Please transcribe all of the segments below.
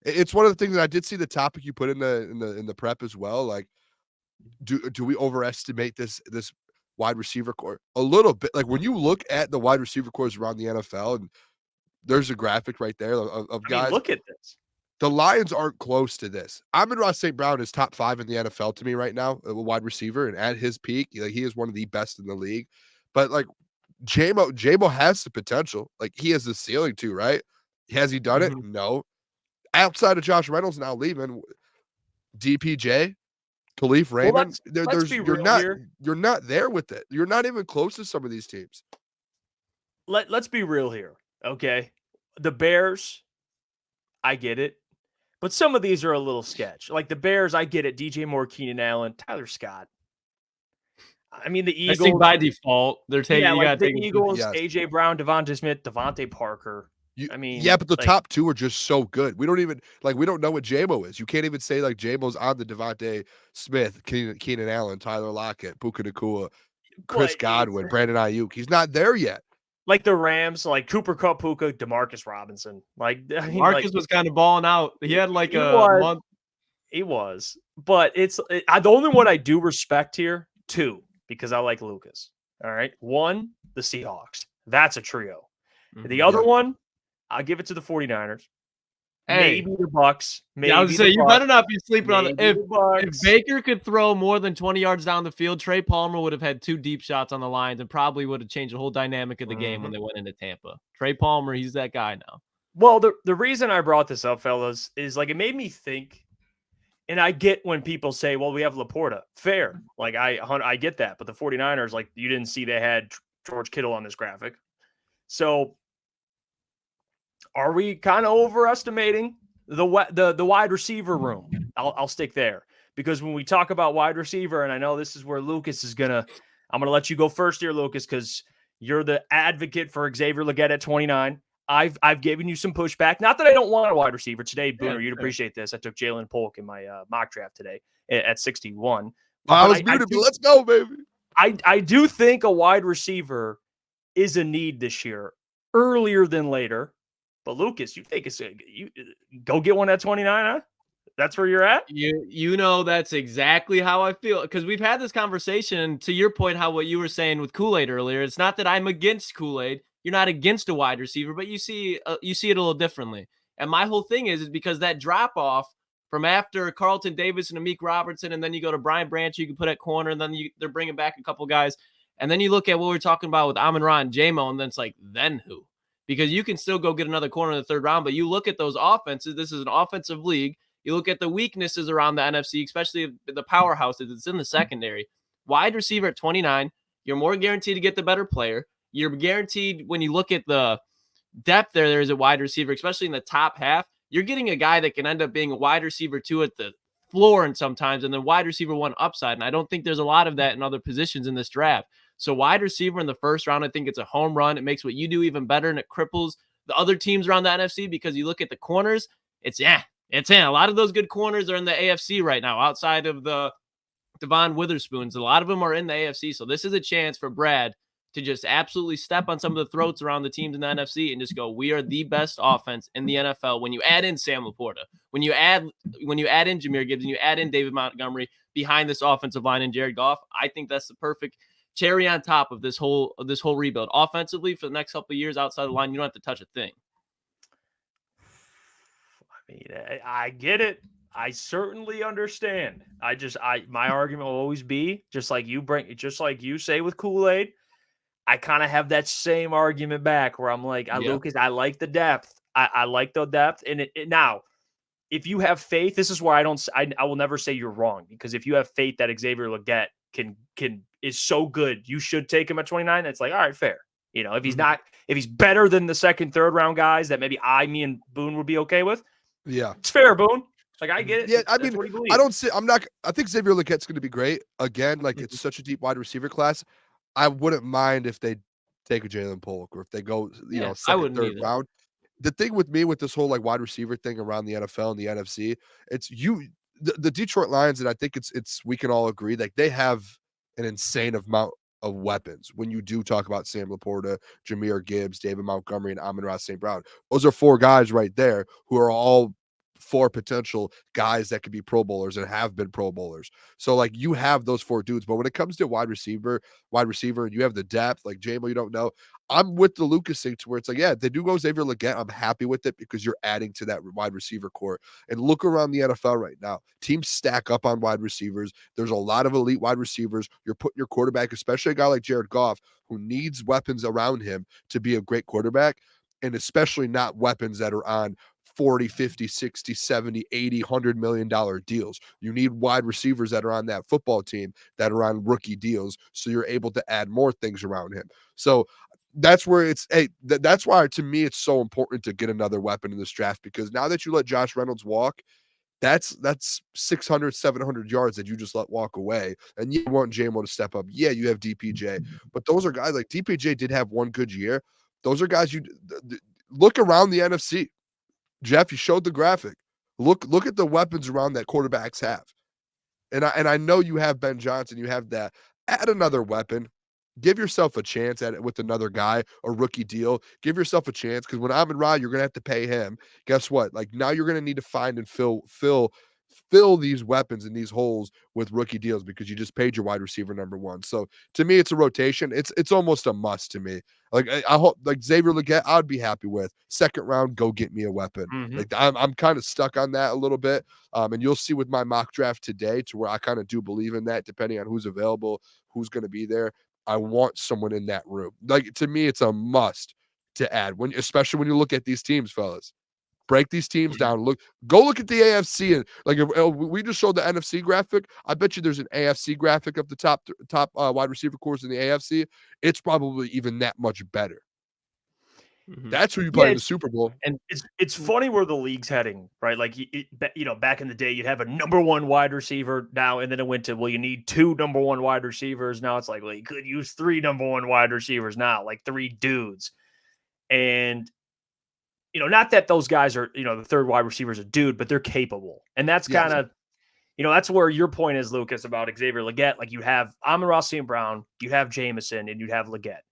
It's one of the things that I did see the topic you put in the prep as well. Like, do we overestimate this wide receiver core a little bit? Like when you look at the wide receiver cores around the NFL, and there's a graphic right there of I mean, guys. look at this. The Lions aren't close to this. Amon-Ra St. Brown is top 5 in the NFL to me right now, a wide receiver, and at his peak, like, he is one of the best in the league. But like Jamo has the potential. Like he has the ceiling too, right? Has he done it? No. Outside of Josh Reynolds now leaving, DPJ, Khalif Raymond, let's be real here. You're not there with it. You're not even close to some of these teams. Let's be real here, okay? The Bears, I get it. But some of these are a little sketch. Like the Bears, I get it. DJ Moore, Keenan Allen, Tyler Scott. I mean, the Eagles. I think by default, they're taking the Eagles, AJ Brown, Devonta Smith, Devontae Parker. But the top two are just so good. We don't know what Jamo is. You can't even say like Jamo's on the Devontae Smith, Keenan Allen, Tyler Lockett, Puka Nacua, Chris Godwin, Brandon Ayuk. He's not there yet. Like the Rams, like Cooper Kupp, Puka, Demarcus Robinson. Marcus was kind of balling out. He had like a month. He was. But the only one I do respect here, two, because I like Lukas. All right. One, the Seahawks. That's a trio. The other one, I'll give it to the 49ers. Hey, maybe the Bucks. Maybe I was saying you better not be sleeping on it. If Bucks. Baker could throw more than 20 yards down the field, Trey Palmer would have had 2 deep shots on the Lions and probably would have changed the whole dynamic of the game when they went into Tampa. Trey Palmer, he's that guy now. Well, the reason I brought this up, fellas, is like it made me think. And I get when people say, well, we have LaPorta. Fair. Like I get that. But the 49ers, like you didn't see they had George Kittle on this graphic. So are we kind of overestimating the wide receiver room? I'll stick there because when we talk about wide receiver, and I know this is where Lukas is I'm gonna let you go first here, Lukas, because you're the advocate for Xavier Legette at 29. I've given you some pushback. Not that I don't want a wide receiver today, Booner. You'd appreciate this. I took Jalen Polk in my mock draft today at 61. I was muted, but let's go, baby. I do think a wide receiver is a need this year, earlier than later. But Lukas, you think you go get one at 29, huh? That's where you're at? You know that's exactly how I feel. Because we've had this conversation, to your point, what you were saying with Kool-Aid earlier. It's not that I'm against Kool-Aid. You're not against a wide receiver, but you see it a little differently. And my whole thing is because that drop-off from after Carlton Davis and Amik Robertson, and then you go to Brian Branch, you can put at corner, and then they're bringing back a couple guys. And then you look at what we're talking about with Amon-Ra and Jamo, and then it's like, then who? Because you can still go get another corner in the third round, but you look at those offenses. This is an offensive league. You look at the weaknesses around the NFC, especially the powerhouses. It's in the secondary. Wide receiver at 29, you're more guaranteed to get the better player. You're guaranteed when you look at the depth there is a wide receiver, especially in the top half. You're getting a guy that can end up being a wide receiver 2 at the floor and sometimes, and then wide receiver 1 upside. And I don't think there's a lot of that in other positions in this draft. So wide receiver in the first round, I think it's a home run. It makes what you do even better, and it cripples the other teams around the NFC because you look at the corners, it's in. A lot of those good corners are in the AFC right now, outside of the Devon Witherspoons. A lot of them are in the AFC. So this is a chance for Brad to just absolutely step on some of the throats around the teams in the NFC and just go, we are the best offense in the NFL. When you add in Sam LaPorta, when you add in Jahmyr Gibbs, and you add in David Montgomery behind this offensive line and Jared Goff, I think that's the perfect cherry on top of this whole rebuild. Offensively, for the next couple of years outside the line, you don't have to touch a thing. I mean, I get it. I certainly understand. My argument will always be just like you say with Kool-Aid. I kind of have that same argument back where I'm like, Lukas, I like the depth. I like the depth. And now, if you have faith, this is where I will never say you're wrong, because if you have faith that Xavier Legette is so good, you should take him at 29. It's like, all right, fair. You know, if he's better than the second, third round guys that maybe me and Boone would be okay with. Yeah, it's fair, Boone. Like, I get it. Yeah, I mean, I think Xavier Legette's going to be great. Again, like, it's such a deep wide receiver class. I wouldn't mind if they take a Jalen Polk, or if they go, second, third round. The thing with me with this whole like wide receiver thing around the NFL and the NFC, it's the Detroit Lions, and I think it's we can all agree, like, they have an insane amount of weapons. When you do talk about Sam LaPorta, Jahmyr Gibbs, David Montgomery, and Amon-Ra St. Brown, those are 4 guys right there who are all 4 potential guys that could be Pro Bowlers and have been Pro Bowlers. So like you have those 4 dudes, but when it comes to wide receiver, and you have the depth, like JMO, you don't know. I'm with the Lukas thing to where it's like, yeah, they do go Xavier Legette. I'm happy with it because you're adding to that wide receiver core. And look around the NFL right now. Teams stack up on wide receivers. There's a lot of elite wide receivers. You're putting your quarterback, especially a guy like Jared Goff, who needs weapons around him to be a great quarterback, and especially not weapons that are on 40, 50, 60, 70, 80, $100 million deals. You need wide receivers that are on that football team that are on rookie deals, so you're able to add more things around him. So that's where it's that's why to me it's so important to get another weapon in this draft, because now that you let Josh Reynolds walk, that's 600, 700 yards that you just let walk away. And you want JMO to step up. Yeah, you have DPJ, but those are guys like DPJ did have one good year. Those are guys you look around the NFC. Jeff, you showed the graphic. Look at the weapons around that quarterbacks have. And I know you have Ben Johnson, you have that. Add another weapon. Give yourself a chance at it with another guy, a rookie deal. Give yourself a chance, because when Amon-Ra, you're going to have to pay him. Guess what? Like now you're going to need to find and fill these weapons and these holes with rookie deals, because you just paid your wide receiver number 1. So to me, it's a rotation. It's almost a must to me. Like I hope, like Xavier Legette, I'd be happy with. Second round, go get me a weapon. Like I'm kind of stuck on that a little bit. And you'll see with my mock draft today, to where I kind of do believe in that, depending on who's available, who's going to be there. I want someone in that room. Like to me, it's a must to add, especially when you look at these teams, fellas. Break these teams down. Go look at the AFC, and like if we just showed the NFC graphic. I bet you there's an AFC graphic of the top wide receiver cores in the AFC. It's probably even that much better. That's who you play in the Super Bowl. And it's funny where the league's heading, right? Like, back in the day, you'd have a number 1 wide receiver now, and then it went to, well, you need 2 number 1 wide receivers. Now it's like, well, you could use 3 number 1 wide receivers now, like 3 dudes. And, not that those guys are, the third wide receiver is a dude, but they're capable. And that's kind of, that's where your point is, Lukas, about Xavier Legette. Like you have Amon-Ra St. Brown, you have Jameson, and you'd have Legette.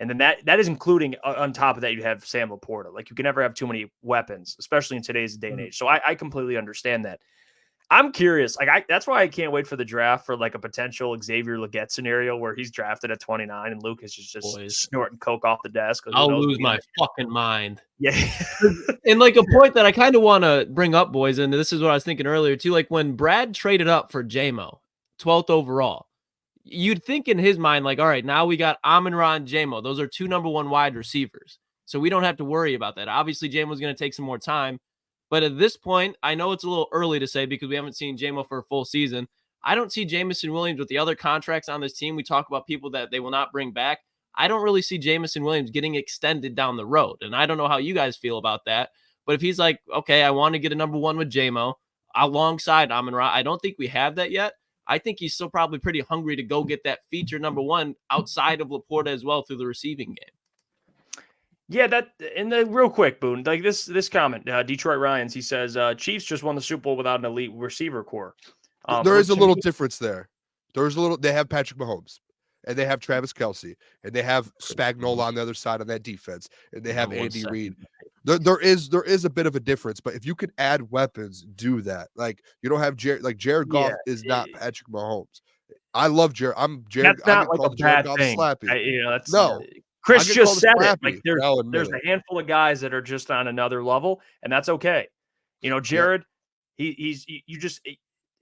And then that is including, on top of that, you have Sam LaPorta. Like you can never have too many weapons, especially in today's day and age. So I completely understand that. I'm curious. Like that's why I can't wait for the draft for like a potential Xavier Legette scenario where he's drafted at 29 and Lukas is just snorting coke off the desk. I'll lose my fucking mind. Yeah. And like a point that I kind of want to bring up, boys, and this is what I was thinking earlier too. Like when Brad traded up for JMO, 12th overall, you'd think in his mind, like, all right, now we got Amon-Ra and JMO. Those are 2 number 1 wide receivers. So we don't have to worry about that. Obviously, JMO's going to take some more time. But at this point, I know it's a little early to say because we haven't seen JMO for a full season. I don't see Jameson Williams with the other contracts on this team. We talk about people that they will not bring back. I don't really see Jameson Williams getting extended down the road. And I don't know how you guys feel about that. But if he's like, okay, I want to get a number 1 with JMO alongside Amon-Ra, I don't think we have that yet. I think he's still probably pretty hungry to go get that feature number 1 outside of LaPorta as well through the receiving game. Yeah, real quick, Boone, like this comment, Detroit Ryans, he says, Chiefs just won the Super Bowl without an elite receiver core. There is a little difference there. They have Patrick Mahomes, and they have Travis Kelce, and they have Spagnuolo on the other side on that defense, and they have Andy Reid. There is a bit of a difference, but if you could add weapons, do that. Like you don't have Jared Goff is not Patrick Mahomes. I love Jared. That's not like a bad thing. That's no. Chris just said it. Like there's a handful of guys that are just on another level, and that's okay. Jared, he's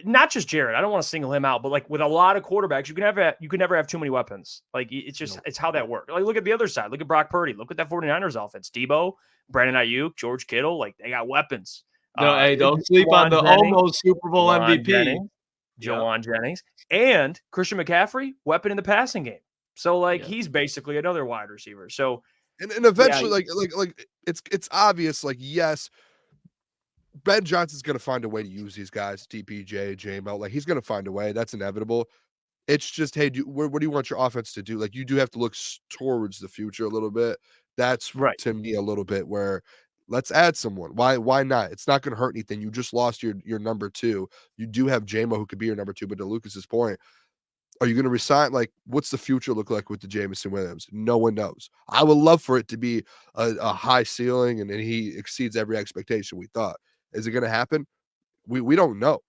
not just Jared. I don't want to single him out, but like with a lot of quarterbacks, you can never have too many weapons. Like it's how that works. Like look at the other side. Look at Brock Purdy. Look at that 49ers offense. Debo, Brandon Ayuk, George Kittle. Like they got weapons. No, hey, don't sleep on the almost Super Bowl MVP. Jawan Jennings and Christian McCaffrey, weapon in the passing game. So he's basically another wide receiver. So and eventually like it's obvious, like yes, Ben Johnson's gonna find a way to use these guys, DPJ, JML, like he's gonna find a way. That's inevitable. It's just, hey, what do you want your offense to do? Like you do have to look towards the future a little bit. That's right to me a little bit where let's add someone. Why not? It's not gonna hurt anything. You just lost your number 2. You do have JMO who could be your number 2, but to Lucas's point, are you going to resign? Like, what's the future look like with the Jameson Williams? No one knows. I would love for it to be a high ceiling and he exceeds every expectation we thought. Is it going to happen? We don't know.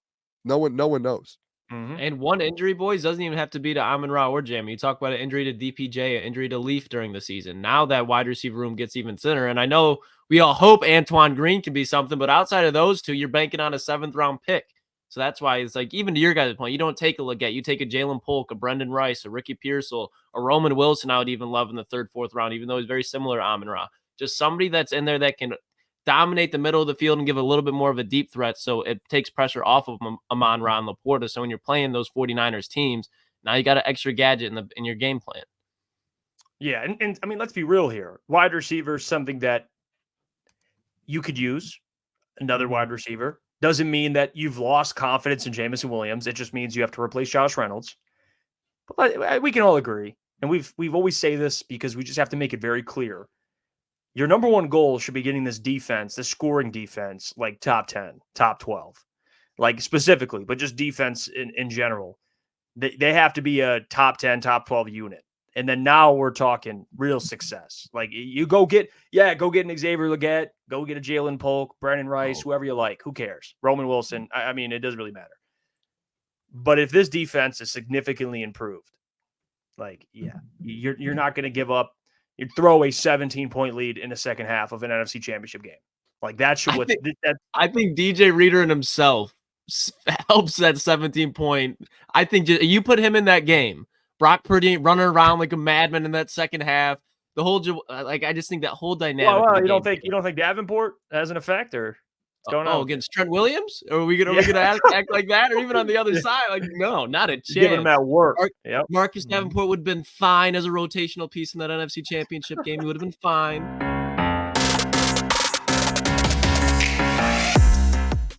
No one knows. Mm-hmm. And one injury, boys, doesn't even have to be to Amon-Ra or Jamie. You talk about an injury to DPJ, an injury to Leaf during the season. Now that wide receiver room gets even thinner. And I know we all hope Antoine Green can be something, but outside of those two, you're banking on a 7th-round pick. So that's why it's like, even to your guys' point, you don't take a Leggett. You take a Jalen Polk, a Brendan Rice, a Ricky Pearsall, a Roman Wilson I would even love in the 3rd, 4th round, even though he's very similar to Amon-Ra. Just somebody that's in there that can dominate the middle of the field and give a little bit more of a deep threat, so it takes pressure off of Amon-Ra and LaPorta. So when you're playing those 49ers teams, now you got an extra gadget in your game plan. Yeah, and I mean, let's be real here. Wide receiver is something that you could use. Another wide receiver doesn't mean that you've lost confidence in Jameson Williams. It just means you have to replace Josh Reynolds. But we can all agree, and we've always say this because we just have to make it very clear. Your number one goal should be getting this defense, this scoring defense, like top 10, top 12, like specifically, but just defense in general. They have to be a top 10, top 12 unit. And then now we're talking real success. Like you go get an Xavier Leggett, go get a Jalen Polk, Brendan Rice, whoever you like. Who cares? Roman Wilson. I mean, it doesn't really matter. But if this defense is significantly improved, like, yeah, you're not going to give up. You throw a 17-point lead in the second half of an NFC Championship game. Like that should. I think DJ Reader and himself helps that 17-point. I think you put him in that game. Brock Purdy running around like a madman in that second half. The whole I just think that whole dynamic. Well, you don't think Davenport has an effect or what's going on against Trent Williams? Or are we gonna act like that? Or even on the other side? Like, no, not a chance. Giving him that work. Marcus Davenport would have been fine as a rotational piece in that NFC Championship game. He would have been fine.